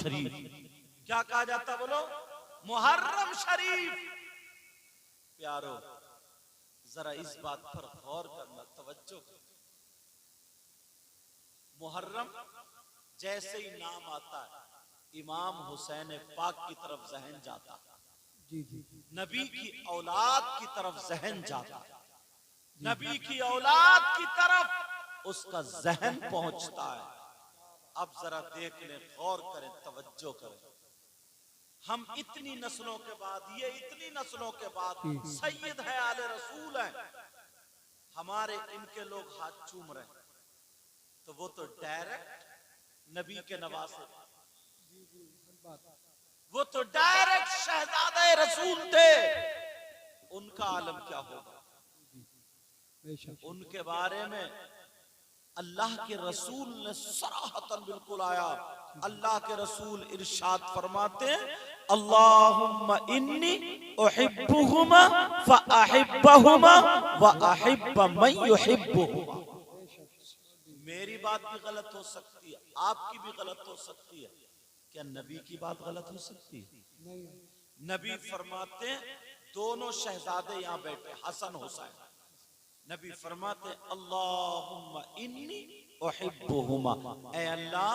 शरीफ। क्या कहा जाता बोलो? मुहर्रम शरीफ। प्यारो जरा इस बात पर गौर करना, तवज्जो करना। मुहर्रम जैसे ही नाम आता है इमाम हुसैन पाक की तरफ जहन जाता, नबी की औलाद की तरफ जहन जाता, नबी की औलाद की तरफ उसका जहन पहुंचता है। अब जरा देख लें, गौर करें, तवज्जो करें। हम इतनी नस्लों के बाद, ये इतनी नस्लों के बाद सैयद है, आले रसूल है, हमारे इनके लोग हाथ चूम रहे हैं, तो वो तो डायरेक्ट नबी के नवासे, वो तो डायरेक्ट शहजादे रसूल थे। उनका आलम क्या होगा? उनके बारे में अल्लाह के रसूल ने सराहतन बिल्कुल आया। अल्लाह के रसूल इरशाद फरमाते हैं, अल्लाहुम्मा इन्नी उहिब्बुहुमा फअहिब्बहुमा व अहिब्ब मन युहिब्बुहुमा। मेरी बात भी गलत हो सकती है, आपकी भी गलत हो सकती है, क्या नबी की बात गलत हो सकती है? नबी फरमाते हैं, दोनों शहजादे यहां बैठे, हसन हुसैन, नबी फरमाते अल्लाहुम्मा इन्नी उहिब्बुहुमा, ऐ अल्लाह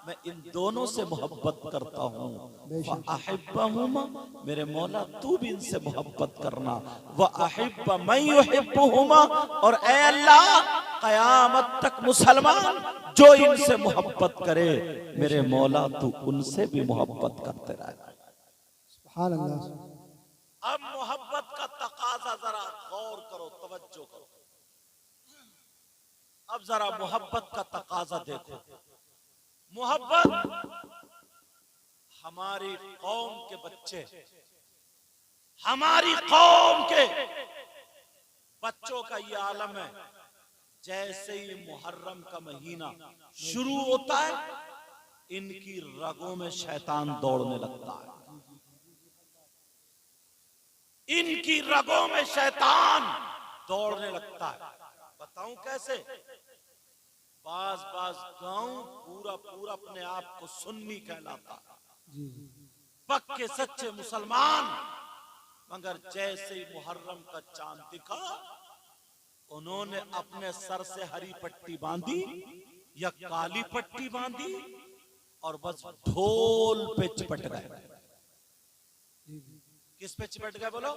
मैं इन दोनों से मोहब्बत करता हूँ, व अहिब्बहुमा, मेरे मौला तू भी इनसे मोहब्बत करना, व अहिब्ब मन युहिब्बुहुमा, और ऐ अल्लाह क़यामत तक मुसलमान जो इनसे मोहब्बत करे, मेरे मौला तू उनसे भी मोहब्बत करते रहे। सुभान अल्लाह। अब मोहब्बत का तकाजा जरा गौर करो, तवज्जो करो। अब जरा मोहब्बत का तकाजा देखो। मोहब्बत हमारी कौम के बच्चे, हमारी कौम के बच्चों का ये आलम है। जैसे ही मुहर्रम का महीना शुरू होता है, इनकी रगों में शैतान दौड़ने लगता है, इनकी रगों में शैतान दौड़ने लगता है। बताऊं कैसे? बाज बाज गांव पूरा पूरा अपने आप को सुन्नी कहलाता, पक्के सच्चे मुसलमान, मगर जैसे ही मुहर्रम का चांद दिखा, उन्होंने अपने सर से हरी पट्टी बांधी या काली पट्टी बांधी और बस ढोल पे चिपट गए। किस पे चिपट गए बोलो?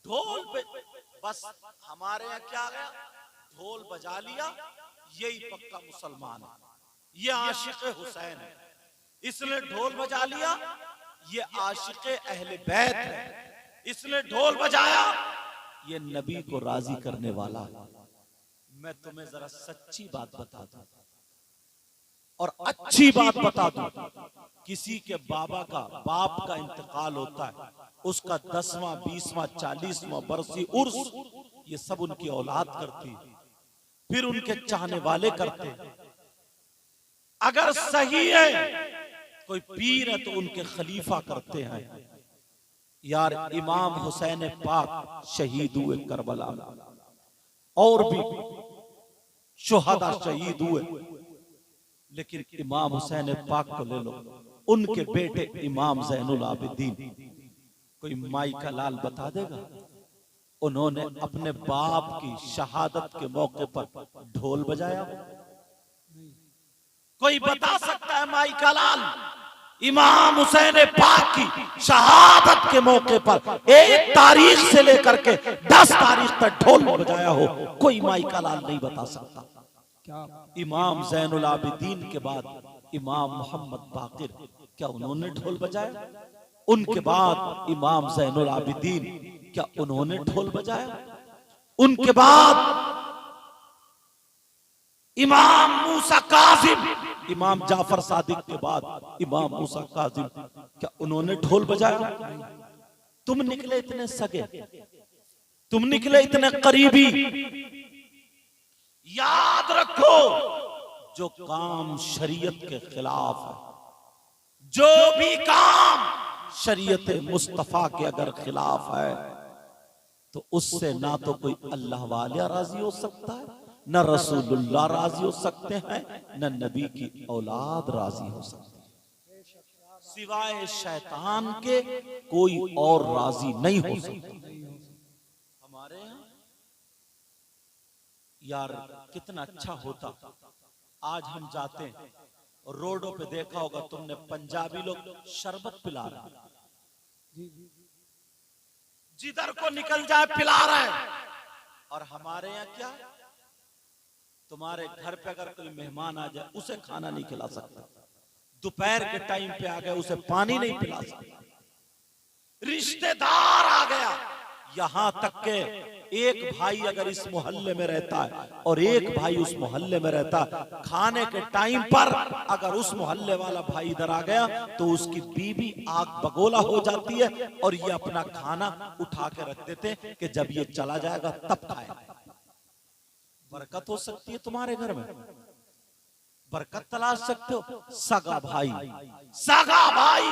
ढोल पे। बस हमारे यहाँ क्या गया, ढोल बजा लिया, यही पक्का मुसलमान है, ये आशिक हुसैन है, इसने ढोल बजा लिया, ये आशिक अहले बैत है, इसने ढोल बजाया, ये नबी को राजी करने वाला है। मैं तुम्हें जरा सच्ची बात बता दूं और अच्छी बात बता दूं, किसी के बाप का इंतकाल होता है, उसका 10वां 20वां 40वां बरसी उर्स, ये सब उनकी औलाद करती, फिर उनके चाहने वाले करते। अगर सही है, कोई पीर है तो उनके खलीफा करते हैं। यार इमाम हुसैन पाक शहीद हुए करबला, और भी शुहदा शहीद हुए, लेकिन इमाम हुसैन पाक को ले लो, उनके बेटे इमाम ज़ैनुल आबिदीन, कोई माई का लाल बता देगा उन्होंने अपने बाप की शहादत के मौके पर ढोल बजाया? कोई बता सकता है माई का लाल इमाम हुसैन पाक की शहादत के मौके पर 1 तारीख से लेकर के 10 तारीख तक ढोल बजाया हो? कोई माई का लाल नहीं बता सकता। इमाम ज़ैनुल आबिदीन के बाद इमाम मोहम्मद बाकिर, क्या उन्होंने ढोल बजाया? उनके बाद इमाम ज़ैनुल आबिदीन, क्या उन्होंने ढोल बजाया? उनके बाद इमाम मूसा काज़िम, इमाम जाफर सादिक के बाद इमाम मूसा काज़िम, क्या उन्होंने ढोल बजाया? तुम निकले इतने सगे, तुम निकले इतने करीबी। याद रखो, जो काम शरीयत के खिलाफ है, जो भी काम शरीयत मुस्तफा के अगर खिलाफ है, तो उससे ना तो कोई अल्लाह वाला राजी हो सकता है, न रसूलुल्लाह राजी हो सकते हैं, न नबी की औलाद राजी हो सकती है। सिवाय शैतान के कोई और राजी नहीं हो सकता। हमारे यहाँ यार कितना अच्छा होता, आज हम जाते हैं और रोडों पे देखा होगा तुमने, पंजाबी लोग शरबत पिला रहे हैं, जिधर को निकल जाए पिला रहे हैं। और हमारे यहाँ क्या, तुम्हारे घर पे अगर कोई मेहमान आ जाए उसे खाना नहीं खिला सकता, दोपहर के टाइम पे आ गया उसे पानी नहीं पिला सकता, रिश्तेदार आ गया, यहां तक के एक भाई अगर इस मोहल्ले में रहता है और एक भाई उस मोहल्ले में रहता है, खाने के टाइम पर अगर उस मोहल्ले वाला भाई इधर आ गया तो उसकी बीवी आग बगोला हो जाती है और ये अपना खाना उठा के रख देते कि जब ये चला जाएगा तब खाए। बरकत हो सकती है तुम्हारे घर में, बरकत तलाश सकते हो। सगा भाई, सगा भाई,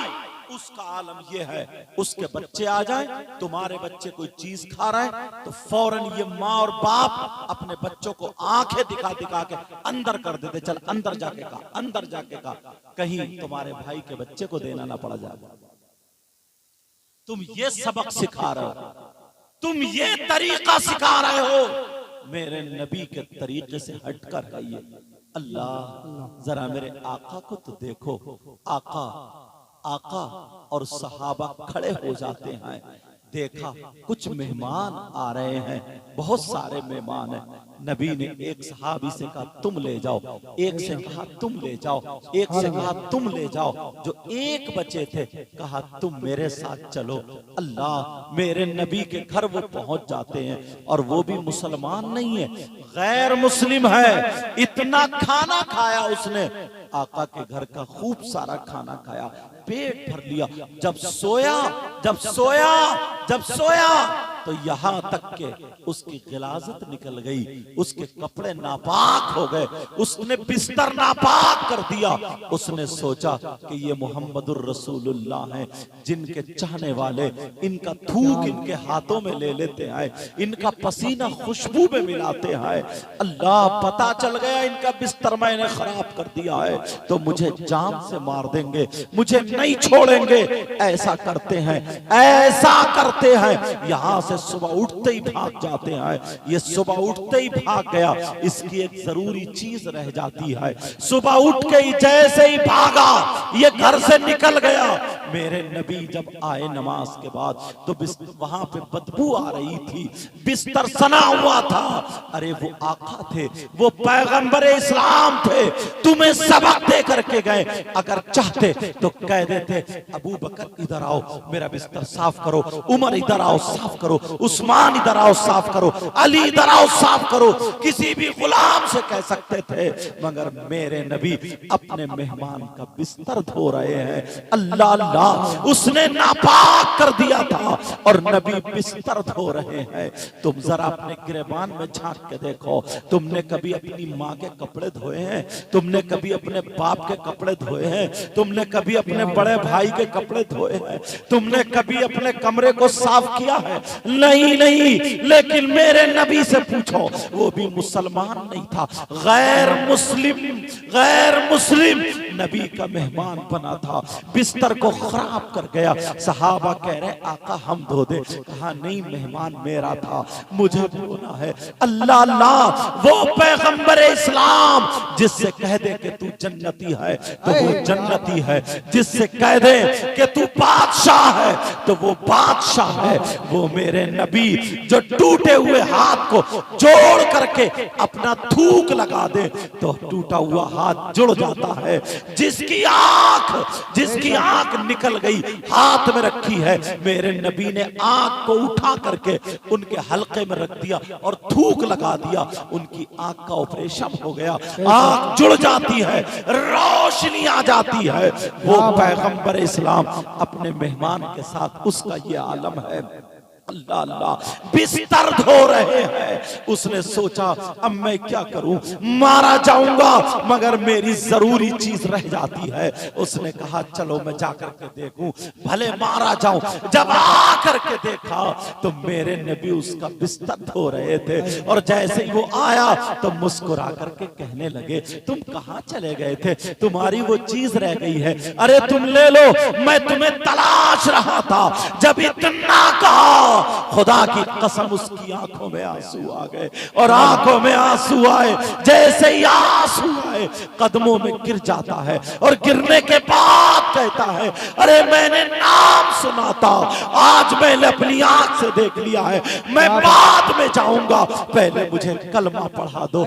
उसका आलम यह है, उसके बच्चे आ जाएं, तुम्हारे बच्चे कोई चीज खा रहे हैं तो फौरन ये माँ और बाप अपने बच्चों को आंखें दिखा दिखा के अंदर कर देते, चल अंदर जाके खा, अंदर जाके खा, कहीं तुम्हारे भाई के बच्चे को देना ना पड़ जाए। तुम ये सबक सिखा रहे हो, तुम ये तरीका सिखा रहे हो, मेरे नबी के तरीके से हटकर रहिए। अल्लाह जरा मेरे आका को तो देखो, आका आका और सहाबा खड़े हो जाते हैं, देखा कुछ मेहमान आ रहे हैं, बहुत सारे मेहमान हैं। नबी ने एक सहाबी से कहा तुम ले जाओ, एक से कहा तुम ले जाओ, एक से कहा तुम ले जाओ, जो एक बचे थे कहा तुम मेरे साथ चलो। अल्लाह, मेरे नबी के घर वो पहुंच जाते हैं और वो भी मुसलमान नहीं है, गैर मुस्लिम है। इतना खाना खाया उसने, आका के घर का खूब सारा खाना खाया, पेट भर लिया। जब सोया तो यहां तक के उसकी गिलाजत निकल गई, उसके कपड़े नापाक हो गए, उसने बिस्तर नापाक कर दिया। उसने सोचा कि ये मोहम्मदुर रसूलुल्लाह हैं, जिनके चाहने वाले इनका थूक इनके हाथों में ले लेते हैं, इनका पसीना खुशबू में मिलाते हैं। अल्लाह, पता चल गया इनका बिस्तर मैंने खराब कर दिया है तो मुझे जान से मार देंगे, मुझे नहीं छोड़ेंगे। ऐसा करते हैं, ऐसा करते हैं। यहां से सुबह उठते ही भाग जाते हैं। ये सुबह उठते ही भाग गया, इसकी एक जरूरी चीज रह जाती है। सुबह उठ के ही जैसे ही भागा, ये घर से निकल गया। मेरे नबी जब आए नमाज के बाद तो वहां पे बदबू आ रही थी, बिस्तर सना हुआ था। अरे वो आका थे, वो पैगंबर इस्लाम थे, तुम्हें सबक दे करके गए। अगर चाहते तो कह देते अबू बकर इधर आओ मेरा बिस्तर साफ करो, उमर इधर आओ साफ करो, उस्मान इधर आओ साफ करो, अली इधर आओ साफ करो, किसी भी गुलाम से कह सकते थे। मगर मेरे नबी अपने मेहमान का बिस्तर धो रहे हैं। अल्लाह अल्लाह, उसने नापाक कर दिया था और नबी बिस्तर धो रहे हैं। तुम जरा अपने गिरेबान में झांक के देखो, तुमने कभी अपनी माँ के कपड़े धोए हैं? तुमने कभी अपने बाप के कपड़े धोए हैं? तुमने कभी अपने बड़े भाई के कपड़े धोए हैं? तुमने कभी अपने कमरे को साफ किया है? नहीं। लेकिन मेरे नबी से पूछो, वो भी मुसलमान नहीं था, गैर मुस्लिम नबी का मेहमान बना था, बिस्तर को खराब कर गया। सहाबा कह रहे आका हम धो दे, कहा नहीं मेहमान मेरा था, मुझे धोना है। अल्लाह अल्लाह, वो पैगंबर इस्लाम जिससे कह दे कि तू जन्नती है तो वो जन्नती है, जिससे कह दे कि तू बादशाह है तो वो बादशाह है। वो मेरे नबी जो टूटे हुए हाथ को जोड़ करके अपना थूक लगा दे तो टूटा हुआ हाथ जुड़ जाता है। जिसकी आंख निकल गई हाथ में रखी है, मेरे नबी ने आंख को उठा करके उनके हल्के में रख दिया और थूक लगा दिया, उनकी आंख का ऑपरेशन हो गया, आंख जुड़ जाती है, रोशनी आ जाती है। वो पैगंबर इस्लाम अपने मेहमान के साथ, उसका ये आलम है। अल्लाह अल्लाह, बिस्तर धो रहे हैं। उसने सोचा अब मैं क्या करूं, मारा जाऊंगा मगर मेरी जरूरी चीज रह जाती है। उसने कहा चलो मैं जाकर के देखूं, भले मारा जाऊं। जब आकर के देखा तो मेरे नबी उसका बिस्तर धो रहे थे, और जैसे ही वो आया तो मुस्कुरा करके कहने लगे तुम कहां चले गए थे, तुम्हारी वो चीज रह गई है, अरे तुम ले लो, मैं तुम्हें तलाश रहा था। जब इतना कहा खुदा की कसम उसकी आंखों में आंसू आ गए, और आंखों में आंसू आए, जैसे ही आंसू आए कदमों में गिर जाता है, और गिरने के बाद कहता है अरे मैंने नाम सुना था, आज मैंने अपनी आंख से देख लिया है, मैं बाद में जाऊंगा, पहले मुझे कलमा पढ़ा दो,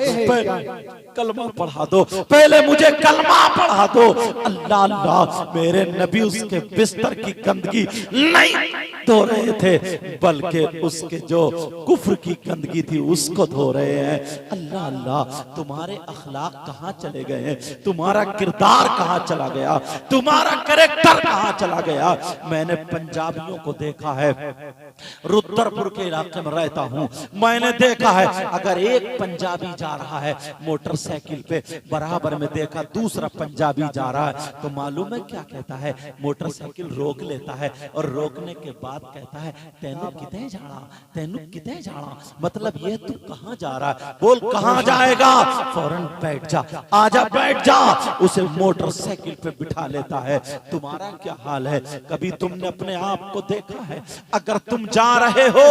कलमा पढ़ा दो, पहले मुझे कलमा पढ़ा दो। अल्लाह अल्लाह, मेरे नबी उसके बिस्तर की गंदगी नहीं धो रहे थे, बल्कि उसके जो कुफ्र की गंदगी थी उसको धो रहे हैं। अल्लाह अल्लाह, तुम्हारे अखलाक कहां चले गए हैं, तुम्हारा किरदार कहां चला गया, तुम्हारा कैरेक्टर कहां चला गया। मैंने पंजाबियों को देखा है, रुद्रपुर के इलाके में रहता हूं, मैंने देखा है अगर एक पंजाबी जा रहा है मोटरसाइकिल पे, बराबर में देखा दूसरा पंजाबी जा रहा है, तो मालूम है क्या कहता है, मोटरसाइकिल रोक लेता है, और रोकने के बाद कहता है तेनू किते जाना, तेनू किते जाना, मतलब ये तू कहां जा रहा है, बोल कहां जाएगा, फौरन बैठ जा, आजा बैठ जा, उसे मोटरसाइकिल पे बिठा लेता है। तुम्हारा क्या हाल है, कभी तुमने अपने आप को देखा है, अगर तुम जा रहे हो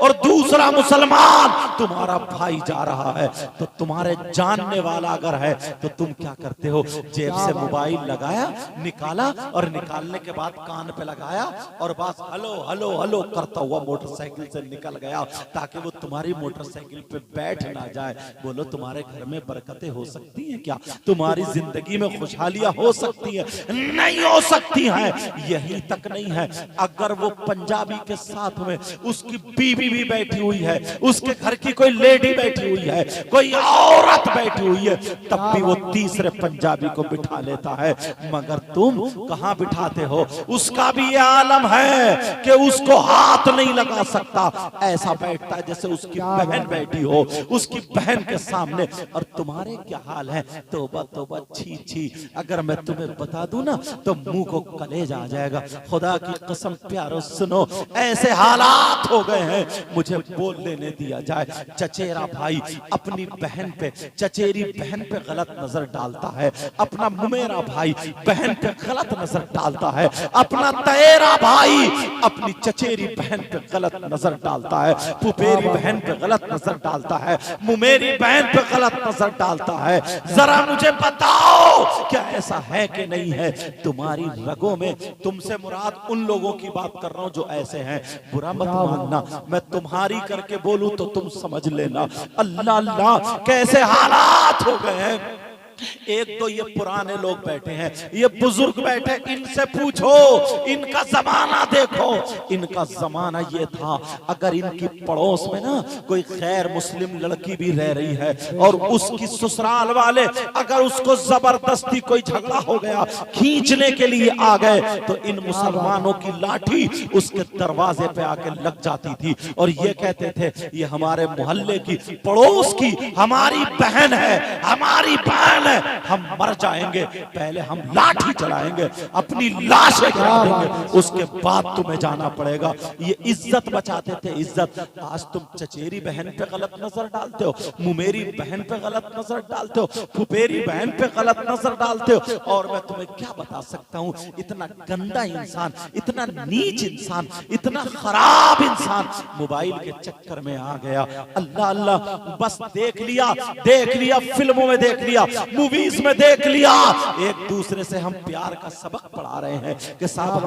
और दूसरा मुसलमान तुम्हारा भाई जा रहा है, तो तुम्हारे जानने वाला अगर है तो तुम क्या करते हो, जेब से मोबाइल लगाया, निकाला, और निकालने के बाद कान पे लगाया, और बस हेलो हेलो हेलो करता हुआ मोटरसाइकिल से निकल गया, ताकि वो तुम्हारी मोटरसाइकिल पे बैठ ना जाए। बोलो तुम्हारे घर में बरकतें हो सकती हैं क्या, तुम्हारी जिंदगी में खुशहालियां हो सकती है, नहीं हो सकती हैं। यही तक नहीं है, अगर वो पंजाबी के साथ में उसकी बीवी भी बैठी हुई है, उसके घर की कोई लेडी बैठी हुई है, कोई औरत बैठी हुई है, तब भी वो तीसरे पंजाबी को बिठा लेता है। मगर तुम कहां बिठाते हो, उसका भी ये आलम है कि उसको हाथ नहीं लगा सकता, ऐसा बैठता है जैसे उसकी बहन बैठी हो, उसकी बहन के सामने। और तुम्हारे क्या हाल है, तौबा तौबा, छी छी, अगर मैं तुम्हें बता दूं ना तो मुंह को कलेजा आ जाएगा। खुदा की कसम प्यारो सुनो, ऐसे हालात हो गए हैं, मुझे बोल लेने दिया जाए। चचेरा भाई अपनी बहन पे, चचेरी बहन पे गलत नजर डालता है, अपना मुमेरा भाई बहन पे गलत नजर डालता है, अपना तएरा भाई अपनी चचेरी बहन पे गलत नजर डालता है, पुपेरी बहन पे गलत नजर डालता है, मुमेरी बहन पे गलत नजर डालता है। जरा मुझे बताओ क्या ऐसा है कि नहीं है तुम्हारी रगों में? तुमसे मुराद उन लोगों की बात कर रहा हूं जो ऐसे हैं, बुरा मत मानना, मैं तुम्हारी करके बोलूं तो तुम समझ लेना। अल्लाह अल्लाह, कैसे हालात हो गए हैं। एक तो ये पुराने लोग बैठे हैं, ये बुजुर्ग बैठे, इनसे पूछो, इनका जमाना देखो, इनका जमाना ये था, अगर इनकी पड़ोस में ना कोई गैर मुस्लिम लड़की भी रह रही है और उसकी ससुराल वाले अगर उसको जबरदस्ती कोई झगड़ा हो गया, खींचने के लिए आ गए, तो इन मुसलमानों की लाठी उसके दरवाजे पे आके लग जाती थी, और ये कहते थे ये हमारे मोहल्ले की, पड़ोस की हमारी बहन है, हमारी बहन, हम मर जाएंगे, पहले हम लाठी चलाएंगे, अपनी लाशें गिरा देंगे, उसके बाद तुम्हें जाना पड़ेगा। ये इज्जत बचाते थे, इज्जत। आज तुम चचेरी बहन पे गलत नजर डालते हो, मुमेरी बहन पे गलत नजर डालते हो, फुपेरी बहन पे गलत नजर डालते हो, और मैं तुम्हें क्या बता सकता हूँ, इतना गंदा इंसान, इतना नीच इंसान, इतना खराब इंसान मोबाइल के चक्कर में आ गया। अल्लाह अल्लाह, बस देख लिया, फिल्मों में देख लिया, मूवीज में देख लिया, एक दूसरे से हम प्यार का सबक पढ़ा रहे हैं कि साहब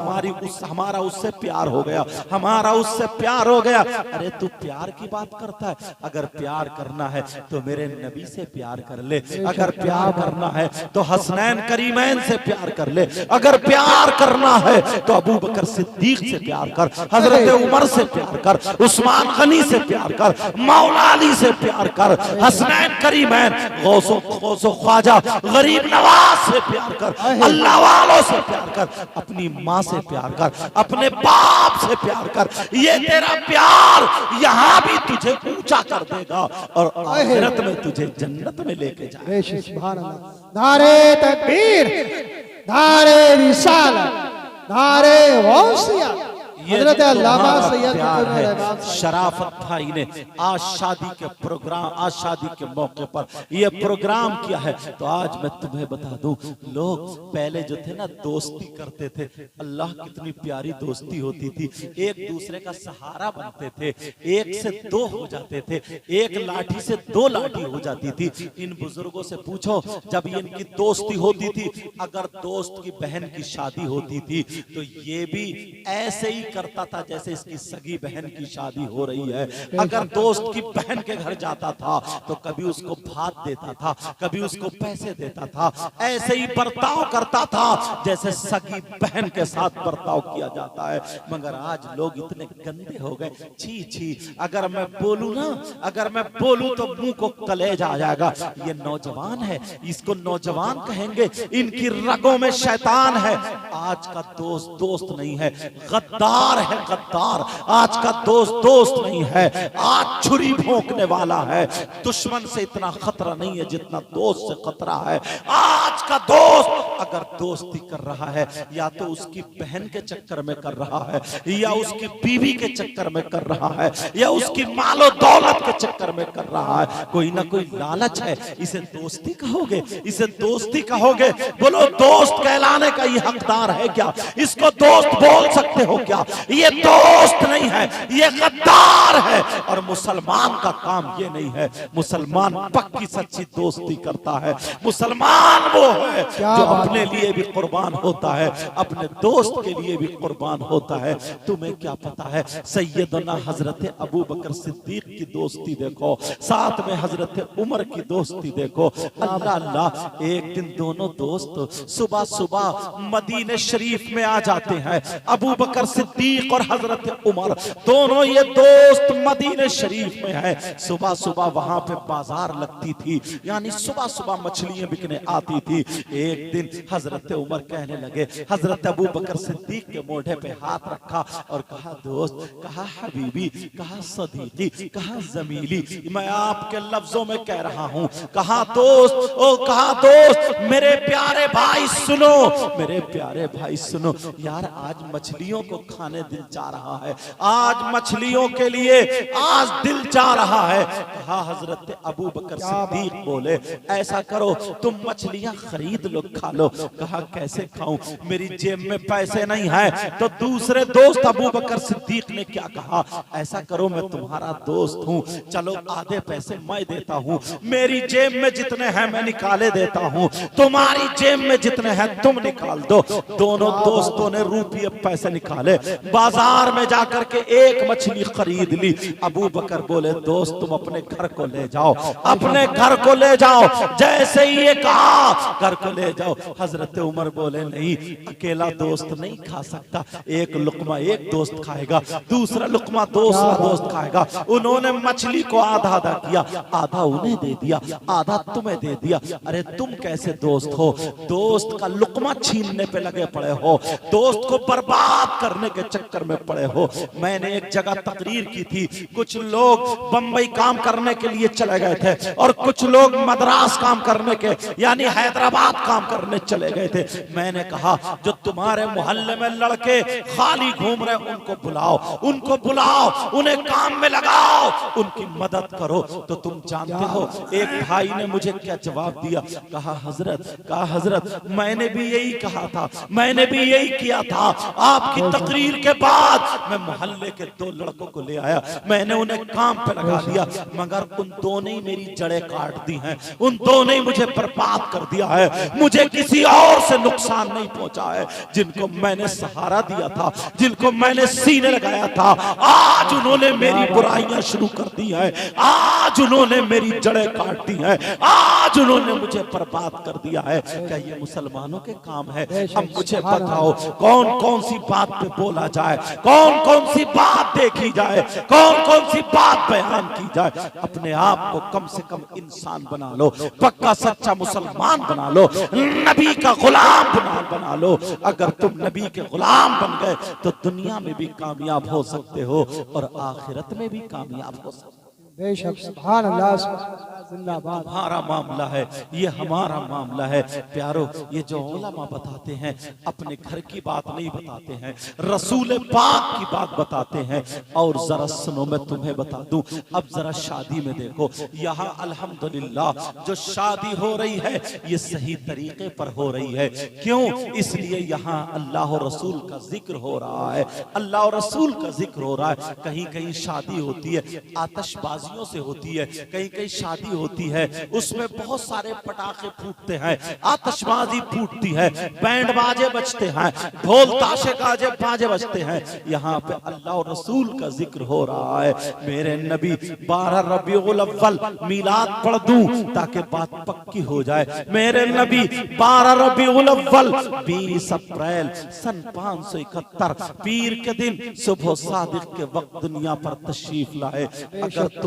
हमारा उससे प्यार हो गया, हमारा उससे प्यार हो गया। अरे तू प्यार की बात करता है, अगर प्यार करना है तो मेरे नबी से प्यार कर ले, अगर प्यार करना है तो हसनैन करीमैन से प्यार कर ले, अगर प्यार करना है तो अबू बकर सिद्दीक से प्यार कर, हजरत उमर से प्यार कर, उस्मान गनी से प्यार कर, मौला अली से प्यार कर, हसनैन करीमैन, गौसो ख्वाजा गरीब नवाज से प्यार कर, अल्लाह वालों से प्यार कर, अपनी माँ से प्यार कर, अपने बाप से प्यार कर। ये तेरा प्यार यहाँ भी तुझे ऊंचा कर देगा और आखिरत में तुझे जन्नत में लेके जाएगा। सुभान अल्लाह। नारे तकबीर, नारे रिसालत, नारे गौसिया। हज़रत अल्लामा सैयद प्यार है। शराफत भाई ने आज शादी के प्रोग्राम, आज शादी के मौके पर ये प्रोग्राम किया है। तो आज मैं तुम्हें बता दूं, लोग पहले जो थे ना दोस्ती करते थे, अल्लाह कितनी प्यारी दोस्ती होती थी। एक दूसरे का सहारा बनते थे, एक से दो हो जाते थे, एक लाठी से दो लाठी हो जाती थी। इन बुजुर्गों से पूछो जब इनकी दोस्ती होती थी, अगर दोस्त की बहन की शादी होती थी तो ये भी ऐसे ही करता था जैसे इसकी सगी बहन की शादी हो रही है। अगर दोस्त की बहन के घर जाता था तो कभी उसको भात देता था, कभी उसको पैसे देता था, ऐसे ही बर्ताव करता था जैसे सगी बहन के साथ बर्ताव किया जाता है। मगर आज लोग इतने गंदे हो गए, छी छी। अगर मैं बोलूं ना, अगर मैं बोलूं तो मुंह को कलेजा आ जाएगा। ये नौजवान है, इसको नौजवान कहेंगे, इनकी रगों में शैतान है। आज का दोस्त दोस्त नहीं है, गद्दार है, गद्दार। आज का दोस्त दोस्त नहीं है, आज छुरी भोंकने वाला है। दुश्मन से इतना खतरा नहीं है जितना दोस्त से खतरा है। आज का दोस्त अगर दोस्ती कर रहा है या तो उसकी बहन के चक्कर में कर रहा है, या उसकी बीवी के चक्कर में कर रहा है, या उसकी मालो दौलत के चक्कर में कर रहा है। कोई ना कोई लालच है। इसे दोस्ती कहोगे, इसे दोस्ती कहोगे? बोलो, दोस्त कहलाने का ये हकदार है क्या? इसको दोस्त बोल सकते हो क्या? ये दोस्त नहीं है, ये गद्दार है। और मुसलमान का काम ये नहीं है। मुसलमान पक्की सच्ची दोस्ती करता है। मुसलमान वो है जो अपने लिए भी कुर्बान होता है, अपने दोस्त के लिए भी कुर्बान होता है। तुम्हें क्या पता है, सैयदना हजरत अबू बकर सिद्दीक की दोस्ती देखो, साथ में हजरत उमर की दोस्ती देखो। अल्लाह अल्लाह, एक दिन दोनों दोस्त सुबह सुबह मदीने शरीफ में आ जाते हैं। अबू बकर सिद्दीक और हजरत उमर दोनों ये दोस्त मदीने शरीफ में है। सुबह सुबह वहां पे बाजार लगती थी, यानी सुबह सुबह मछलियां बिकने आती थी। एक दिन हजरत उमर कहने लगे, हजरत अबू बकर सिद्दीक के मोढ़े पे हाथ रखा और कहा, दोस्त, कहा हबीबी, कहा सदीकी, कहा जमीली, मैं आपके लफ्जों में कह रहा हूं। कहा दोस्त, ओ कहा दोस्त, मेरे प्यारे भाई सुनो, मेरे प्यारे भाई सुनो। यार आज मछलियों को खाने दिल चाह रहा है, आज मछलियों के लिए आज दिल चाह रहा है। कहा हजरत अबू बकर सिद्दीक बोले, ऐसा करो तुम मछलियां खरीद लो, खा लो। कहा कैसे खाऊं, मेरी जेब में पैसे नहीं है। तो दूसरे दोस्त अबू बकर सिद्दीक ने क्या कहा, ऐसा करो मैं तुम्हारा दोस्त हूं, चलो आधे पैसे मैं देता हूं, मेरी जेब में जितने हैं मैं निकाले देता हूं, तुम्हारी जेब में जितने हैं तुम निकाल दो। दोनों दोस्तों ने रुपये पैसे निकाले, बाजार में जाकर के एक मछली खरीद ली। अबू बकर बोले, दोस्त तुम अपने घर को ले जाओ, अपने घर को ले जाओ। जैसे ही ये कहा घर को ले जाओ, हजरत उमर बोले, नहीं, अकेला दोस्त नहीं खा सकता, एक लुकमा एक दोस्त खाएगा, दूसरा लुकमा दूसरा दोस्त खाएगा। उन्होंने मछली को आधा आधा किया, आधा उन्हें दे दिया, आधा तुम्हें दे दिया। अरे तुम कैसे दोस्त हो, दोस्त का लुकमा छीनने पे लगे पड़े हो, दोस्त को बर्बाद करने के चक्कर में पड़े हो। मैंने एक जगह तकरीर की थी, कुछ लोग बंबई काम करने के लिए चले गए थे और कुछ लोग मद्रास काम करने के यानी हैदराबाद काम करने चले गए थे। मैंने कहा, जो तुम्हारे मोहल्ले में लड़के खाली घूम रहे उनको बुलाओ, उनको बुलाओ, उन्हें काम में लगाओ, उनकी मदद करो। तो तुम जानते हो एक भाई ने मुझे क्या जवाब दिया, कहा हजरत मैंने भी यही कहा था, मैंने भी यही किया था। आपकी तकरीर के बाद मैं मोहल्ले के दो लड़कों को ले आया, मैंने उन्हें काम पे लगा दिया, मगर उन दोनों ही मेरी जड़ें काट दी हैं, उन दोनों ही मुझे बर्बाद कर दिया। है, मुझे किसी और से नुकसान नहीं पहुंचा है। जिनको मैंने सहारा दिया था, जिनको मैंने सीने लगाया था, आज उन्होंने मेरी बुराइयां शुरू कर दी है, आज उन्होंने मेरी जड़ें काट दी है, आज उन्होंने मुझे बर्बाद कर दिया है। क्या ये मुसलमानों के काम है? अब मुझे बताओ कौन कौन सी बात पे बोला जाए, कौन कौन सी बात देखी जाए, कौन कौन सी बात बयान की जाए। अपने आप को कम से कम इंसान बना लो, पक्का सच्चा मुसलमान बना लो, नबी का गुलाम बना लो। अगर तुम नबी के गुलाम बन गए तो दुनिया में भी कामयाब हो सकते हो और आखिरत में भी कामयाब हो सकते हो। बेशक, सुभान अल्लाह, जिंदाबाद। हमारा मामला है, ये हमारा मामला है। प्यारो, ये जो उलमा बताते हैं अपने घर की बात नहीं बताते हैं, रसूल पाक की बात बताते हैं। और जरा सुनो, मैं तुम्हें बता दूं, अब जरा शादी में देखो, यहाँ अल्हम्दुलिल्लाह जो शादी हो रही है ये सही तरीके पर हो रही है। क्यों? इसलिए यहाँ अल्लाह और रसूल का जिक्र हो रहा है, अल्लाह और रसूल का जिक्र हो रहा है। कहीं कहीं शादी होती है आतिशबाजी से होती है, कहीं कहीं शादी होती है उसमें बहुत सारे पटाखे फूटते हैं, आतिशबाजी फूटती है, बैंड बाजे बजते हैं, ढोल ताशे गाजे बाजे बजते हैं। यहाँ पे अल्लाह और रसूल का जिक्र हो रहा है। मेरे नबी 12 रबीउल अव्वल मिलाद पढ़ दूं ताकि बात पक्की हो जाए। मेरे नबी 12 रबीउल अव्वल 20 अप्रैल सन 571 पीर के दिन सुबह सादिक के वक्त दुनिया पर तशरीफ लाए।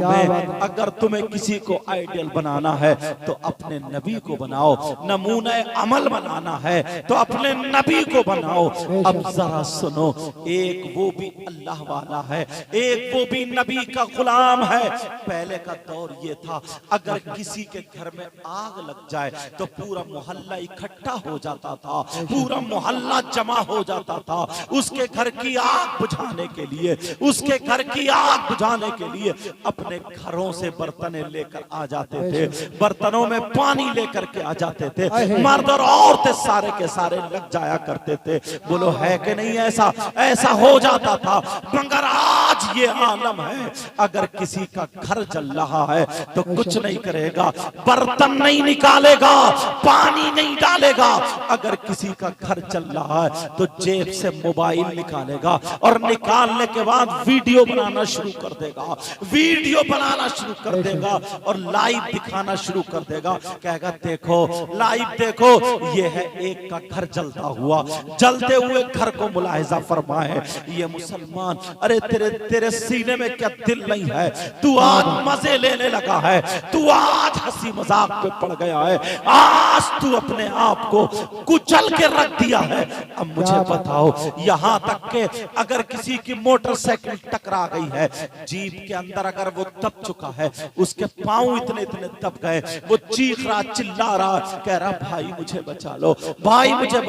अगर तुम्हें किसी को आइडियल बनाना है तो अपने नबी को बनाओ, नमूना अमल बनाना है तो अपने नबी को बनाओ। अब जरा सुनो, एक वो भी अल्लाह वाला है, एक वो भी नबी का गुलाम है। पहले का दौर ये था, अगर किसी के घर में आग लग जाए तो पूरा मोहल्ला इकट्ठा हो जाता था, पूरा मोहल्ला जमा हो जाता था उसके घर की आग बुझाने के लिए, उसके घर की आग बुझाने के लिए अपने घरों से बर्तनें लेकर आ जाते थे, बर्तनों में पानी लेकर के आ जाते थे, मर्द और औरतें सारे के सारे लग जाया करते थे। बोलो है कि नहीं? ऐसा हो जाता था। मगर आज ये आलम है, अगर किसी का घर जल रहा है तो कुछ नहीं करेगा, बर्तन नहीं निकालेगा, पानी नहीं डालेगा। अगर किसी का घर चल रहा है तो जेब से मोबाइल निकालेगा और निकालने के बाद वीडियो बनाना शुरू कर देगा, वीडियो बनाना शुरू कर देगा और लाइव दिखाना शुरू कर देगा। कहेगा देखो, लाइव देखो, ये है एक का घर जलता हुआ, जलते हुए घर को मुलाहिजा फरमाए। ये मुसलमान, अरे तेरे सीने में क्या दिल नहीं है? तू आज मजे लेने लगा है, तू आज हंसी मजाक पे पड़ गया है, आज तू अपने आप को कुचल के रख दिया है। अब मुझे बताओ, यहाँ तक के अगर किसी की मोटरसाइकिल टकरा गई है, जीप के अंदर अगर वो दब चुका है, उसके पांव इतने इतने दब गए, वो चीख रहा, चिल्ला रहा, कह रहा भाई मुझे बचा लो, भाई मुझे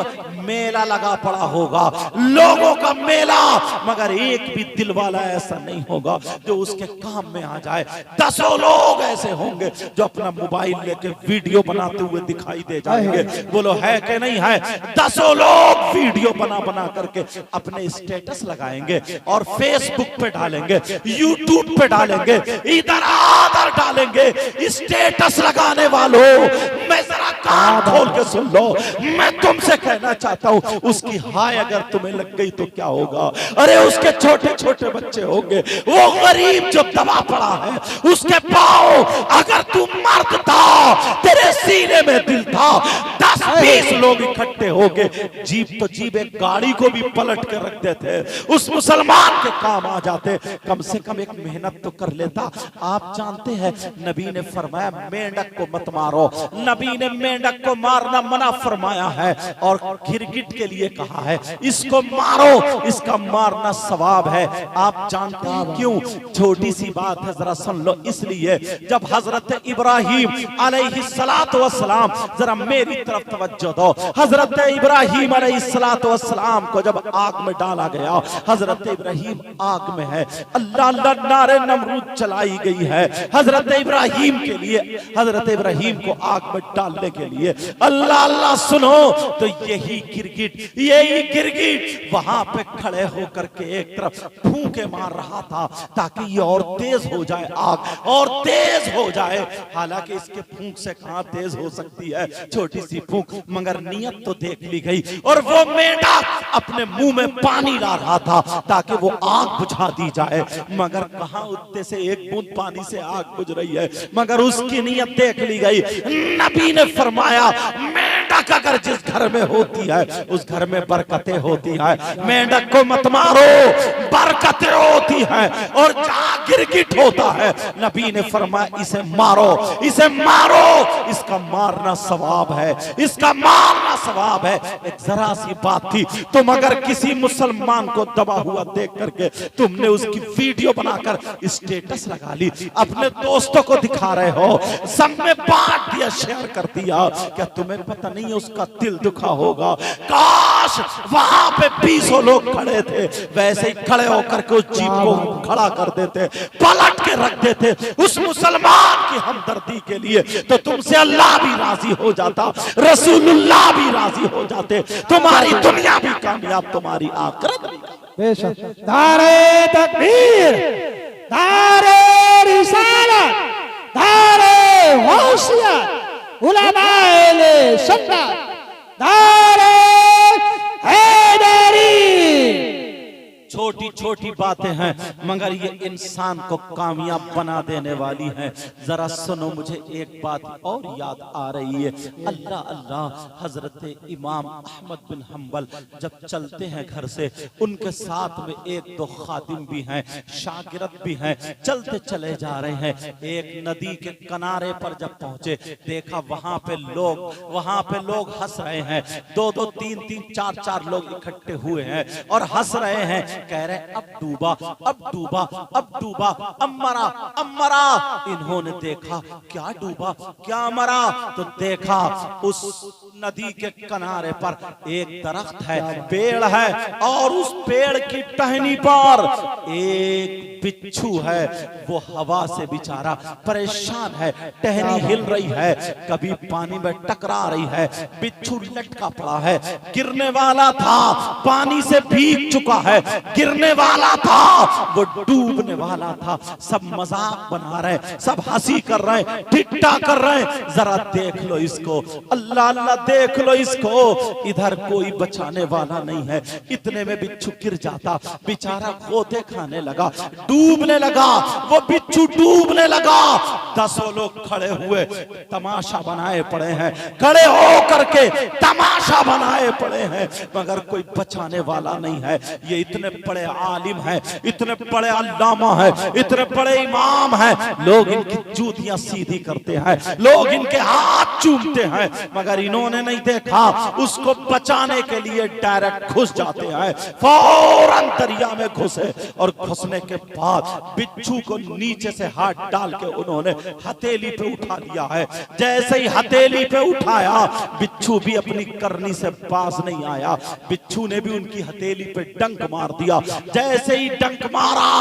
मेला लगा पड़ा होगा, लोगों का मेला, मगर एक भी दिल वाला ऐसा नहीं होगा जो उसके काम में आ जाए। 10 लोग ऐसे होंगे जो अपना मोबाइल लेके वीडियो बनाते हुए दिखाई दे जाएंगे। बोलो है कि नहीं है? 10 लोग वीडियो बना बना करके अपने स्टेटस लगाएंगे और फेसबुक पे डालेंगे, यूट्यूब पे डालेंगे, इधर आधर डालेंगे। स्टेटस लगाने वालों, मैं जरा कान खोल के सुन लो, मैं तुमसे कहना चाहता हूं, उसकी हाय अगर तुम्हें लग गई तो क्या होगा? अरे उसके छोटे छोटे बच्चे होंगे, वो गरीब जो दबा पड़ा है, उसके पांव, अगर तू मर्द था, तेरे सीने में दिल था, 10-20 लोग इकट्ठे होंगे, जीप तो जीप एक गाड़ी को भी पलट के रख देते, उस मुसलमान के काम आ जाते। कम से कम एक मेहनत तो कर लेता। आप जानते हैं नबी ने फरमाया मेंढक को मत मारो, नबी ने मेंढक को मारना मना फरमाया है और गिरगिट के लिए कहा है इसको मारो, इसका मारना सवाब है। आप जानते हैं क्यों? छोटी सी बात है, जरा सुन लो। इसलिए जब हजरत इब्राहिम अलैहिस्सलातु वस्सलाम, जरा मेरी तरफ तवज्जो दो, हजरत इब्राहिम अलैहिस्सलाम को जब आग में डाला गया, हजरत इब्राहिम आग में है, अल्लाह अल्लाह नारे नमरूद चलाई गई है हजरत इब्राहिम के लिए, हजरत इब्राहिम को आग में डालने के लिए। अल्लाह अल्लाह सुनो, तो यही गिरगिट वहां पे खड़े होकर के एक तरफ फूंके मार रहा था ताकि ये और तेज हो जाए, आग और तेज हो जाए। हालांकि इसके फूंक से कहां तेज हो सकती है, छोटी सी फूंक, मगर नियत तो देख ली गई। और वो मेंढक अपने मुंह में पानी ला रहा था ताकि वो आग बुझा दी जाए, मगर कहां उत्ते से एक बूंद पानी से आग बुझ रही है, मगर उसकी नियत देख ली गई। नबी ने फरमाया मेंढक अगर जिस घर में होती है उस घर में बरकतें होती है, मेंढक को मत मारो, बरकतें होती है। और जहां गिरगिट होता है नबी ने फरमाया इसे मारो, इसे मारो, इसका मारना सवाब है, इसका मारना सवाब है। एक जरा सी बात थी, तुम अगर किसी मुसलमान को दबा हुआ देख करके तुमने उसकी वीडियो बनाकर स्टेटस लगा ली, अपने दोस्तों को दिखा रहे हो, सब में बांट दिया, शेयर कर दिया, क्या तुम्हें पता नहीं है उसका दिल दुखा होगा? काश वहां पे 20 लोग खड़े थे, वैसे ही खड़े होकर के उस जीप को खड़ा कर देते, पलट के रख देते उस मुसलमान की हमदर्दी के लिए, तो तुमसे अल्लाह भी राजी हो जाता, रसूलुल्लाह भी राजी हो जाते, तुम्हारी दुनिया भी कामयाब, तुम्हारी आखिरत भी। बेशक नारे तकबीर, नारे रिसालत, नारे गौसियत, उलमाए सुन्नत, नारे हैदरी। छोटी छोटी बातें हैं मगर ये इंसान को कामयाब बना देने वाली हैं। जरा सुनो, मुझे एक बात और याद आ रही है। अल्लाह अल्लाह, हजरत इमाम अहमद बिन हम्बल जब चलते हैं घर से, उनके साथ में एक दो खादिम भी हैं, शागिर्द भी हैं, चलते चले जा रहे हैं। एक नदी के किनारे पर जब पहुंचे, देखा वहां पे लोग हंस रहे हैं, दो दो तीन तीन चार चार लोग इकट्ठे हुए हैं और हंस रहे हैं, कह रहे अब डूबा, अब डूबा, अब डूबा, अब मरा, अब मरा। इन्होंने देखा क्या डूबा, क्या मरा, तो देखा उस नदी के किनारे पर एक दरख्त है, पेड़ है, और उस पेड़ की टहनी पर एक बिच्छू है। वो हवा से बेचारा परेशान है, टहनी हिल रही है, कभी पानी में टकरा रही है, बिच्छू लटका पड़ा है, गिरने वाला था, पानी से भीग चुका है, गिरने वाला था, वो डूबने वाला था। सब मजाक बना रहे, सब हंसी कर रहे, ठिट्ठा कर रहे, जरा देख लो इसको, अल्लाह अल्लाह देख लो इसको, इधर कोई बचाने वाला नहीं है। इतने में बिच्छू गिर जाता, बेचारा गोते खाने लगा, डूबने लगा, वो बिच्छू डूबने लगा। 10 लोग खड़े हुए तमाशा बनाए पड़े हैं, खड़े हो करके तमाशा बनाए पड़े हैं, मगर कोई बचाने वाला नहीं है। ये इतने बड़े आलिम हैं, इतने बड़े अल्लामा हैं, इतने बड़े इमाम हैं, लोग इनकी जूतियां सीधी करते हैं, लोग इनके हाथ चूमते हैं, मगर इन्होंने नहीं देखा, उसको बचाने के लिए डायरेक्ट घुस जाते हैं, फौरन दरिया में घुसे, और घुसने के बाद बिच्छू को नीचे से हाथ डाल के उन्होंने हथेली पे उठा लिया है। जैसे ही हथेली पे उठाया, बिच्छू भी अपनी करनी से पास नहीं आया, बिच्छू ने भी उनकी हथेली पे डंक मार दिया। जैसे ही डंक मारा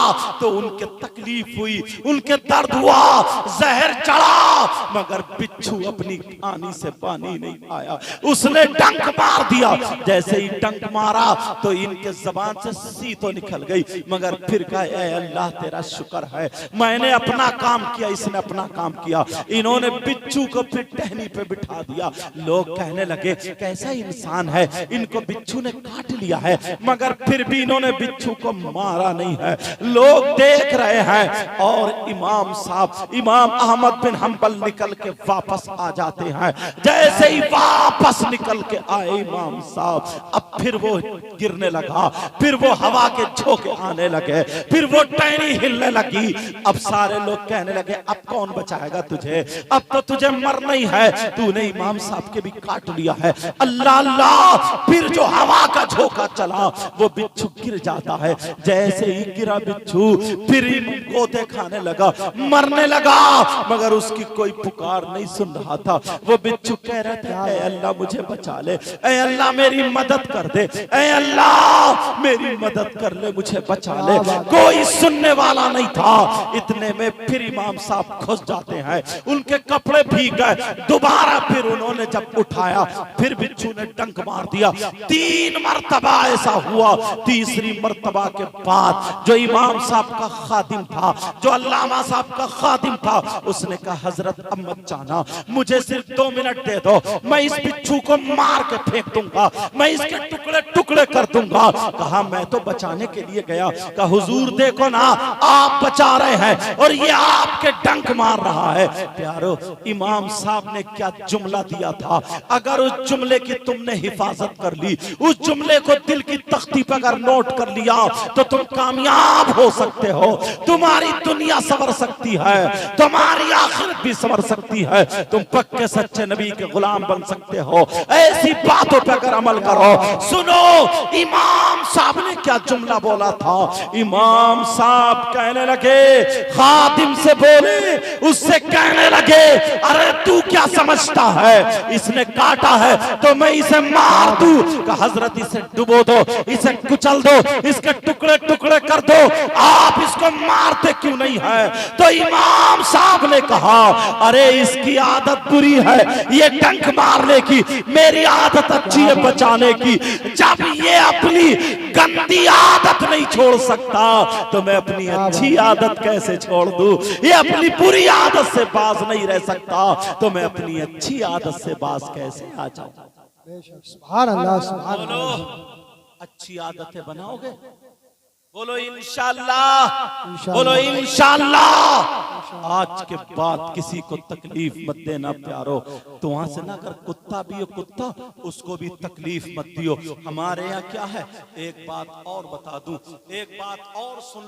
तो उनके तकलीफ हुई, उनके दर्द हुआ, जहर चढ़ा, मगर बिच्छू अपनी आनी से पानी नहीं आया, उसने डंक मार दिया। जैसे ही डंक मारा तो इनके जबान से सी तो निकल गई, मगर फिर कहा ऐ अल्लाह तेरा शुक्र है, मैंने अपना काम किया, इसने अपना काम किया। इन्होंने बिच्छू को फिर टहनी पे बिठा दिया। लोग कहने लगे कैसा इंसान है, इनको बिच्छू ने काट लिया है, मगर फिर भी इन्होंने बिच्छू को मारा नहीं है। लोग देख रहे हैं, और इमाम साहब, इमाम अहमद बिन हम्बल निकल के वापस आ जाते हैं। जैसे ही वापस निकल के आए इमाम साहब, अब फिर वो गिरने लगा, फिर वो हवा के झोंके आने लगे, फिर वो टहनी हिलने लगी। अब सारे लोग कहने लगे अब कौन बचाएगा तुझे, अब तो तुझे मरना ही है, तूने इमाम साहब के भी काट लिया है। अल्लाह अल्लाह, फिर जो हवा का झोंका चला वो बिच्छू गिर जाता है। जैसे ही गिरा बिच्छू, फिर गोते खाने लगा, मरने लगा, मगर उसकी कोई पुकार नहीं सुन रहा था। वो बिच्छू कह रहा था ऐ अल्लाह मुझे बचा ले, ऐ अल्लाह मेरी मदद कर दे, ऐ अल्लाह मेरी मदद कर ले, मुझे बचा ले। कोई सुनने वाला नहीं था। इतने में फिर इमाम साहब घुस जाते हैं, उनके कपड़े भीग गए। दोबारा फिर उन्होंने जब उठाया, फिर बिच्छू ने डंक मार दिया, 3 मरतबा मर्तबा ऐसा हुआ, तीसरी मर्तबा के बाद जो इमाम साहब का खादिम था, जो अल्लामा साहब का खादिम था, उसने कहा हजरत अहमद जाना, मुझे सिर्फ 2 मिनट दे दो, मैं इस बिच्छू को मार के फेंक दूंगा, मैं इसके टुकड़े टुकड़े कर दूंगा। कहा मैं तो बचाने के लिए गया। कहा हुजूर देखो ना, आप बचा रहे हैं और ये आपके डंक मार रहा है। प्यारो, इमाम साहब ने क्या जुमला दिया था, अगर उस जुमले की तुमने हिफाजत कर ली, उस जुमले को दिल की तख्ती पर अगर नोट कर लिया तो तुम कामयाब हो सकते हो, तुम्हारी दुनिया संवर सकती है, तुम्हारी आखिरत भी संवर सकती है, तुम पक्के सच्चे नबी के गुलाम बन सकते हो। ऐसी बातों पर अगर अमल करो। सुनो इमाम साहब ने क्या जुमला बोला था। इमाम साहब कहने लगे, खादिम से बोले, उससे कहने लगे अरे तू क्या समझता है, इसने काटा है तो मैं इसे मार दूं। का हजरत इसे डुबो दो, इसे कुचल दो, इसके टुकड़े टुकड़े कर दो, आप इसको मारते क्यों नहीं है। तो इमाम साहब ने कहा अरे इसकी आदत बुरी है ये डंक मारने की, मेरी आदत अच्छी है बचाने की। जब ये अपनी गंदी आदत नहीं छोड़ सकता तो मैं अपनी अच्छी आदत कैसे छोड़ दूं। ये अपनी बुरी आदत से बाज नहीं रह सकता तो मैं अपनी अच्छी आदत से बाज कैसे आ जाऊं। सुभान अल्लाह, सुभान अल्लाह। अच्छी आदतें बनाओगे, बोलो इंशाअल्लाह, बोलो इंशाअल्लाह। आज के बाद किसी को तकलीफ मत देना प्यारो। तो वहां से ना अगर कुत्ता भी हो, कुत्ता उसको भी तकलीफ मत दियो। हमारे यहाँ क्या है, एक बात और बता दूं, एक बात और सुन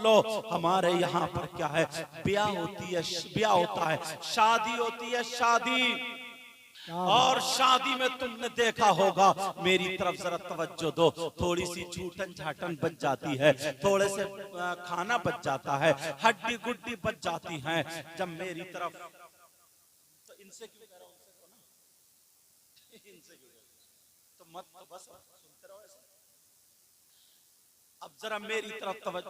लो। हमारे यहाँ पर क्या है, ब्याह होती है, ब्याह होता है, शादी होती है, शादी। और शादी में तुमने देखा होगा, मेरी तरफ जरा तवज्जो दो, थोड़ी सी छूटन झाटन बच जाती है, थोड़े से खाना बच जाता है, हड्डी गुड्डी बच जाती है। जब मेरी तरफ तो इनसे क्यों कह रहा हूं, इनसे क्यों तो मत, तो बस सुनते रहो ऐसे। अब जरा मेरी तरफ तवज्जो,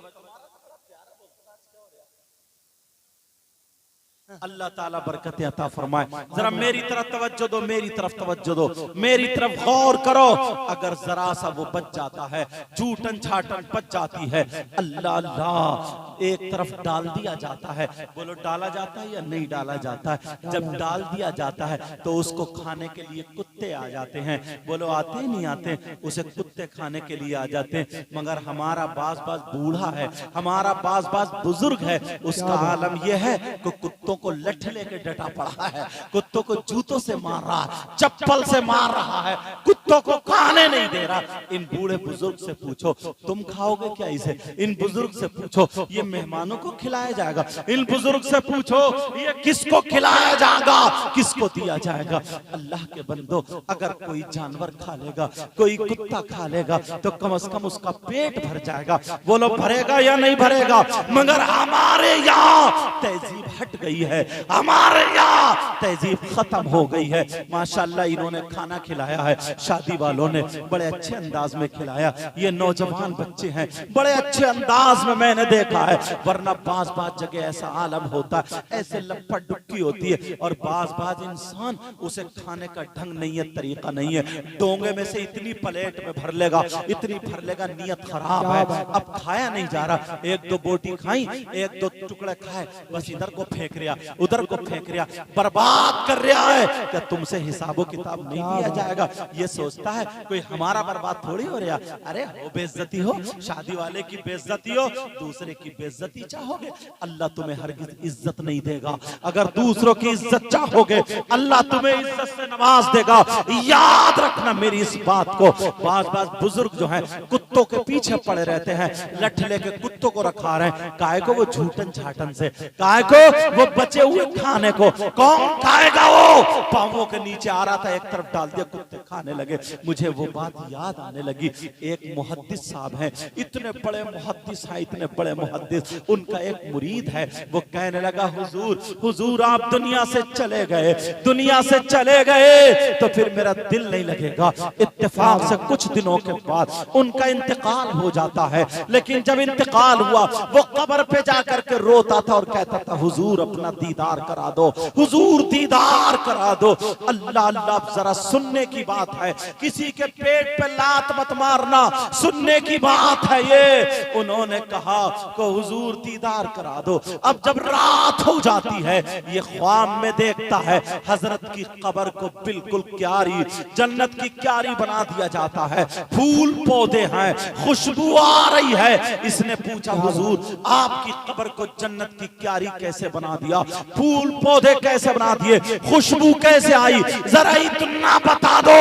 अल्लाह ताला बरकत अता फरमाए। जरा मेरी तरफ तवज्जो दो, मेरी तरफ तवज्जो दो, मेरी तरफ गौर करो। अगर जरा सा वो बच जाता है, झूठन छाटन बच जाती है, अल्लाह अल्लाह एक तरफ डाल दिया जाता है। बोलो डाला जाता है या नहीं डाला जाता है। जब डाल दिया जाता है तो उसको खाने के लिए कुत्ते आ जाते हैं। बोलो आते नहीं आते, उसे कुत्ते खाने के लिए आ जाते हैं। मगर हमारा बाज बाज बूढ़ा है, हमारा बाज बाज बुजुर्ग है, उसका आलम यह है कि कुत्तों को लठ लेके डटा पड़ा है, कुत्तों को जूतों से मार रहा है, चप्पल से मार रहा है, कुत्तों को खाने नहीं दे रहा। इन बूढ़े बुजुर्ग से पूछो तुम खाओगे क्या इसे। इन बुजुर्ग से पूछो ये मेहमानों को खिलाया जाएगा। इन बुजुर्ग से पूछो ये किसको खिलाया जाएगा, किसको दिया जाएगा। अल्लाह के बंदो, अगर कोई जानवर खा लेगा, कोई कुत्ता खा लेगा तो कम से कम उसका पेट भर जाएगा। बोलो भरेगा या नहीं भरेगा। मगर हमारे यहाँ तहजीब हट गई है, हमारे यहाँ तहजीब खत्म हो गई है। माशाल्लाह इन्होंने खाना खिलाया है, शादी वालों ने बड़े अच्छे अंदाज में खिलाया। ये नौजवान बच्चे हैं, बड़े अच्छे अंदाज में मैंने देखा है। वरना बाज बाज जगह ऐसा आलम होता है, ऐसे लपट डुक्की होती है, और बाज बाज इंसान उसे खाने का ढंग नहीं है, तरीका नहीं है। डोंगे में से इतनी प्लेट में भर लेगा, इतनी भर लेगा, नियत खराब है, अब खाया नहीं जा रहा। एक दो बोटी खाई, एक दो टुकड़े खाए, बस इधर को फेंक रहा, उधर को फेंक रहा, बर्बाद कर रहा है। क्या तुमसे हिसाबो किताब नहीं दिया जाएगा। ये सोचता है कोई हमारा बर्बाद थोड़ी हो रहा। अरे हो बेइज्जती हो, शादी वाले की बेइज्जती हो, दूसरे की बेइज्जती चाहोगे, अल्लाह तुम्हें हरगिज इज्जत नहीं देगा। अगर दूसरों की इज्जत चाहोगे, अल्लाह तुम्हें इज्जत से नवाज देगा। याद रखना मेरी इस बात को। बाज बाज बुजुर्ग जो हैं कुत्तों के पीछे पड़े रहते हैं, लठ लेके कुत्तों को रखा रहे हैं। काय को वो झूठन झाटन से, काय को वो बचे हुए खाने को कौन खाएगा। वो पांवों के नीचे आ रहा था, एक तरफ डाल दिया, कुत्ते खाने लगे। मुझे वो बात याद आने लगी। एक मुहद्दिस साहब हैं, इतने बड़े मुहद्दिस हैं, इतने बड़े मुहद्दिस। उनका एक मुरीद है, वो कहने लगा हुजूर, हुजूर आप दुनिया से चले गए, दुनिया से चले गए तो फिर मेरा दिल नहीं लगेगा। इत्तेफाक से कुछ दिनों के बाद उनका इंतकाल हो जाता है। लेकिन जब इंतकाल हुआ, वो कब्र पे जाकर के रोता था और कहता था हुजूर अपना दीदार करा दो, हुजूर दीदार करा दो। अल्लाह अल्लाह, जरा सुनने की बात है। किसी के पेट पे लात मत मारना, सुनने की बात है ये। उन्होंने कहा को हुजूर दीदार करा दो। अब जब रात हो जाती है, ये ख्वाब में देखता है हजरत की कब्र को बिल्कुल क्यारी, जन्नत की क्यारी बना दिया जाता है, फूल पौधे हैं, खुशबू आ रही है। इसने पूछा हुजूर आपकी कब्र को जन्नत की क्यारी कैसे बना दिया, फूल पौधे कैसे बना दिए, खुशबू कैसे आई, जरा इतना बता दो।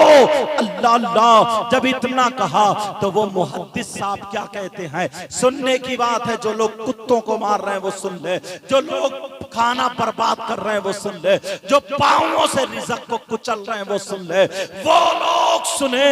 अल्लाह अल्लाह जब इतना कहा तो वो मुहद्दिस साहब क्या कहते हैं, सुनने की बात है, जो लोग कुत्तों को मार रहे हैं वो सुन ले, जो लोग खाना बर्बाद कर रहे हैं वो सुन ले, जो पांवों से रिज़्क़ को कुचल रहे हैं वो सुन ले, वो लोग सुने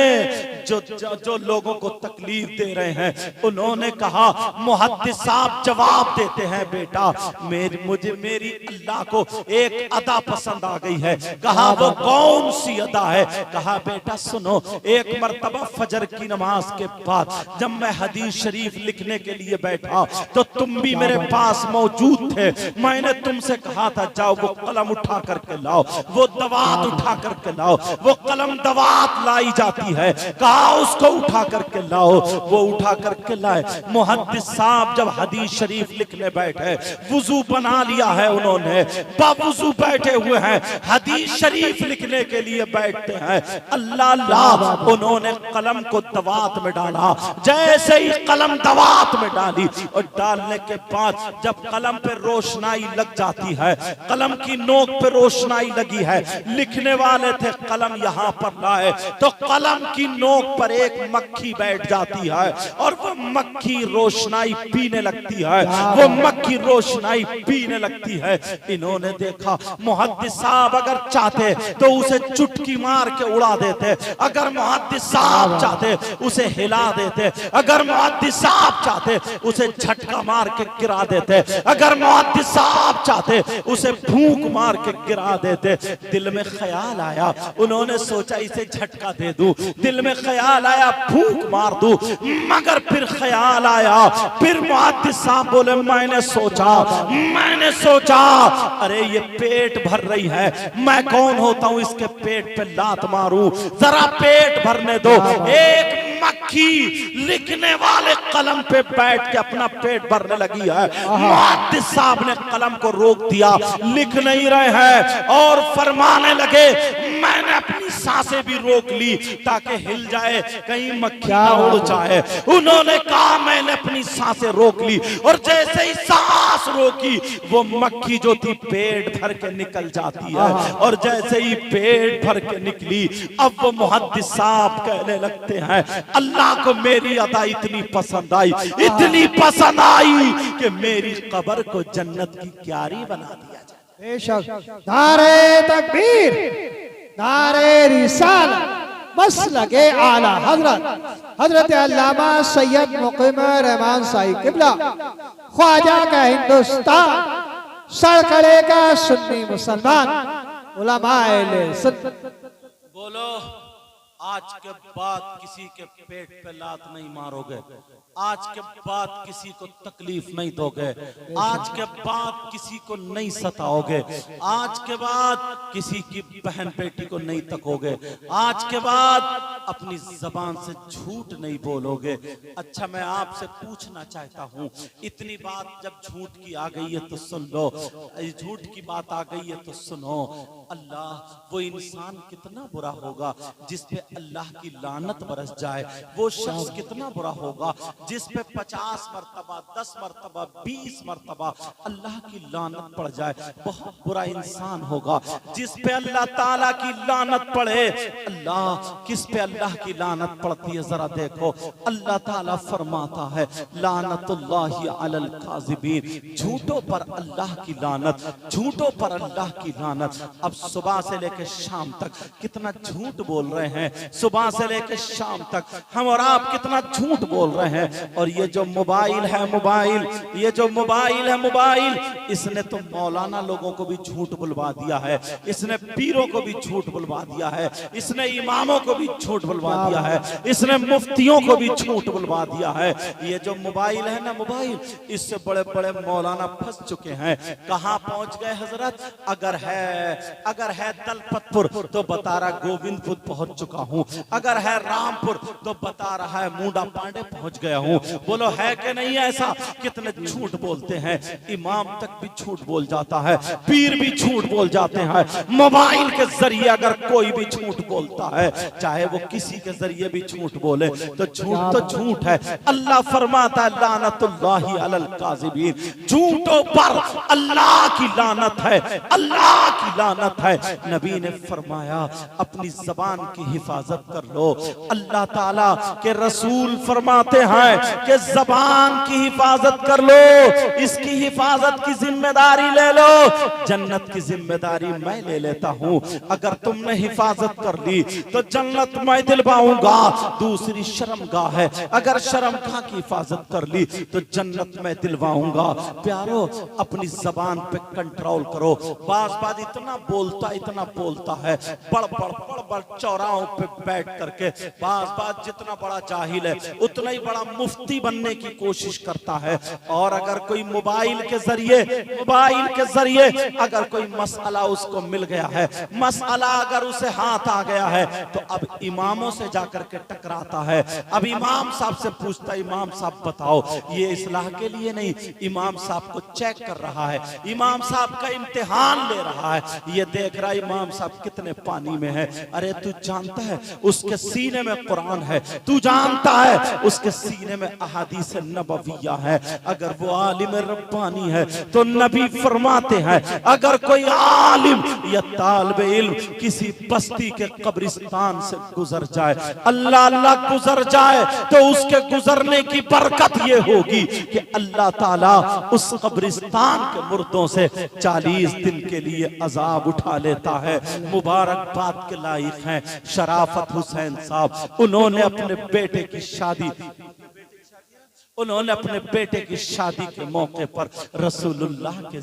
जो लोगों को तकलीफ दे रहे हैं। उन्होंने कहा मुहद्दिस साहब जवाब देते हैं, बेटा मेरी अल्लाह को एक अदा पसंद आ गई है। कहा वो कौन सी अदा है? कहा बेटा सुनो, एक मर्तबा फजर की नमाज के बाद जब मैं हदीस शरीफ लिखने के लिए बैठा तो तुम भी मेरे पास मौजूद थे। मैंने तुमसे कहा था जाओ वो कलम उठा करके लाओ, वो दवात उठा करके लाओ। वो कलम दवात लाई जाती है, कहा उसको उठा करके लाओ, वो उठा करके लाए। मुहद्दिस साहब जब हदीस शरीफ लिखने बैठे, वुजू बना लिया है उन्होंने, बावुजू बैठे हुए हैं, हदीस शरीफ लिखने के लिए बैठते हैं। अल्लाह अल्लाह उन्होंने कलम को दवात में डाला। जैसे ही कलम दवात में डाली और डालने के बाद जब कलम पे रोशनाई लग जाती है, कलम की नोक पे रोशनाई लगी है, लिखने वाले थे कलम यहाँ पर लाए तो कलम की नोक पर एक मक्खी बैठ जाती है और वो मक्खी रोशनाई पीने लगती है, वो मक्खी रोशनाई पीने लगती है। इन्होंने देखा मुहद्दिस साहब अगर चाहते तो उसे चुटकी मार के उड़ा देते, अगर मुहद्दिस साहब चाहते उसे हिला देते, अगर मुहद्दिस साहब चाहते उसे झटका मार के गिरा देते, अगर मुहद्दिस साहब चाहते उसे फूंक मार के गिरा देते। दिल में ख्याल आया, उन्होंने सोचा इसे झटका दे दूं, दिल में ख्याल आया फूंक मार दूं, मगर फिर ख्याल आया, फिर मुहद्दिस साहब बोले मैंने सोचा अरे ये पेट भर रही है, मैं कौन होता हूं इसके पेट पे लात मारूं, जरा पेट भरने दो। एक मक्खी लिखने वाले कलम पे बैठ के अपना पेट भरने लगी है। मुहद्दिस साहब ने कलम को रोक दिया, लिख नहीं रहे हैं और फरमाने लगे मैंने अपनी सांसें भी रोक ली ताकि हिल जाए, कहीं मक्खी ना उड़ जाए। उन्होंने कहा मैंने अपनी सांसें रोक ली और जैसे ही सांस रोकी वो मक्खी जो थी पेट भर के निकल जाती है और जैसे ही पेट भर के निकली अब वो मुहद्दिस साहब कहने लगते हैं अल्लाह को मेरी अदा इतनी पसंद आई, इतनी पसंद आई कि मेरी कब्र को जन्नत की क्यारी बना दिया जाए। बेशक नारे तकबीर, नारे रिसालत, मसलके आला हजरत अल्लामा सैयद मुकीम रहमान साहिब किबला ख्वाजा का हिंदुस्तान, सरकड़े का सुन्नी मुसलमान, उलमाए सुन्नत। बोलो आज के बाद किसी के पेट पे लात नहीं मारोगे, आज के बाद किसी को तकलीफ नहीं दोगे, आज के बाद किसी को नहीं सताओगे, आज के बाद किसी की बहन बेटी को नहीं तकोगे, आज के बाद अपनी जबान से झूठ नहीं बोलोगे। अच्छा मैं आपसे पूछना चाहता हूँ, इतनी बात जब झूठ की आ गई है तो सुन लो, झूठ की बात आ गई है तो सुनो। अल्लाह वो इंसान कितना बुरा होगा जिस पे अल्लाह की लानत बरस जाए, वो शख्स कितना बुरा होगा जिस पे 50 मरतबा 10 मरतबा 20 मरतबा अल्लाह की लानत पड़ जाए। बहुत बुरा इंसान होगा जिस पे अल्लाह ताला की लानत पड़े। अल्लाह किस पे अल्लाह की लानत पड़ती है जरा देखो, अल्लाह ताला फरमाता है लानतुल्लाहि अलल काज़िबीन, झूठों पर अल्लाह की लानत, झूठों पर अल्लाह की लानत। अब सुबह से लेकर शाम तक कितना झूठ बोल रहे हैं, सुबह से लेकर शाम तक हम और आप कितना झूठ बोल रहे हैं। और ये जो मोबाइल है मोबाइल, ये जो मोबाइल है मोबाइल, इसने तो मौलाना लोगों को भी झूठ बुलवा दिया है, इसने पीरों को भी झूठ बुलवा दिया है, इसने इमामों को भी झूठ झूठ बुलवा दिया है, इसने मुफ्तियों को भी झूठ बुलवा दिया है। ये जो मोबाइल है ना, मोबाइल, इससे बड़े बड़े मौलाना फंस चुके हैं। कहां पहुंच गए हजरत? अगर है दलपतपुर तो बता रहा गोविंदपुर पहुंच चुका हूं, अगर है रामपुर तो बता रहा है मुंडा पांडे पहुंच गया हूं। बोलो है कि नहीं ऐसा? कितने झूठ बोलते हैं, इमाम तक भी झूठ बोल जाता है, पीर भी झूठ बोल जाते हैं। मोबाइल के जरिए अगर कोई भी झूठ बोलता है, चाहे वो किसी के जरिए भी झूठ बोले, तो झूठ तो झूठ है। अल्लाह फरमाता है लानतुल्लाहि अलल काज़िबीन, झूठों पर अल्लाह की लानत है, अल्लाह की लानत है। नबी ने फरमाया अपनी जबान की हिफाजत कर लो। अल्लाह ताला के रसूल फरमाते हैं कि जबान की हिफाजत कर लो, इसकी हिफाजत की जिम्मेदारी ले लो, जन्नत की जिम्मेदारी मैं ले लेता हूं। अगर तुमने हिफाजत कर ली तो जन्नत मैं दिलवाऊंगा। दूसरी शर्मगाह है, अगर शर्मगाह की हिफाजत कर ली तो जन्नत मैं दिलवाऊंगा। प्यारो, अपनी जबान पे कंट्रोल करो। बाज इतना बोलता है, बड़ चौराहों पे बैठ करके बाज जितना बड़ा जाहिल है उतना ही बड़ा मुफ्ती बनने की कोशिश करता है। और अगर कोई मोबाइल के जरिए अगर कोई मसला उसको मिल गया है, मसला अगर उसे हाथ आ गया है, तो अब इमामों से जाकर के टकराता है। अब इमाम साहब से पूछता है, इमाम साहब बताओ, ये इस्लाह के लिए नहीं, इमाम साहब को चेक कर रहा है, इमाम साहब का इम्तिहान ले रहा है। ये देख रहा है इमाम साहब कितने पानी में है। अरे तू जानता है उसके सीने में कुरान है, तू जानता है उसके सीने में अहादीस नबविया है। अगर वो आलिम रब्बानी है तो नबी फरमाते हैं अगर कोई आलिम या तालिब इल्म किसी बस्ती के कब्रिस्तान से गुजर जाए, अल्लाह गुजर जाए, तो उसके गुजरने की बरकत ये होगी कि अल्लाह ताला उस कब्रिस्तान के मुर्दों से 40 दिन के लिए अजाब उठा लेता है। मुबारकबाद के लायक हैं शराफत हुसैन साहब। उन्होंने अपने बेटे की शादी के मौके पर रसूलुल्लाह के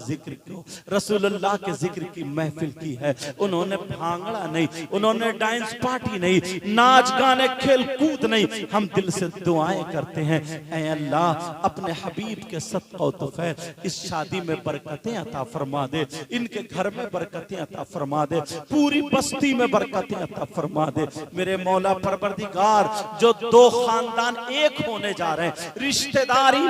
जिक्र की महफिल की है। उन्होंने भांगड़ा नहीं, उन्होंने डांस पार्टी नहीं, नाच गाने खेल कूद नहीं। हम दिल से दुआएं करते हैं, ऐ अल्लाह अपने हबीब के सदका व तौफीक इस शादी में बरकतें अता फरमा दे, इनके घर में बरकतें अता फरमा दे, पूरी बस्ती में बरकतें अता फरमा दे। मेरे मौला परवरदिगार, जो दो खानदान एक होने जा रहे हैं, रिश्तेदारी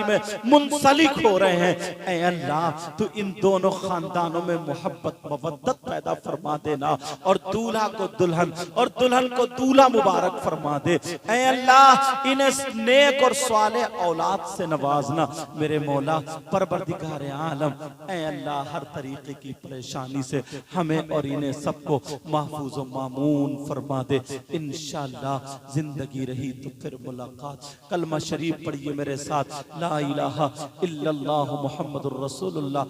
में मुंसलिक हो रहे हैं, ऐ अल्लाह तू इन दोनों खानदानों में मोहब्बत मवद्दत पैदा फरमा देना, और दूल्हा को दुल्हन और दुल्हन को दूल्हा मुबारक फरमा दे। ऐ अल्लाह इन्हें नेक और सालेह औलाद से नवाजना। मेरे मौला परवरदिगार आलम, ऐ अल्लाह हर तरीके की परेशानी से हमें और इन्हें सबको महफूज व मामून फरमा दे। इंशाअल्लाह जिंदगी रही तो फिर मुलाकात। कलमा शरीफ पढ़िए मेरे साथ, ला इलाहा इल्लल्लाह मुहम्मदुर रसूलुल्लाह।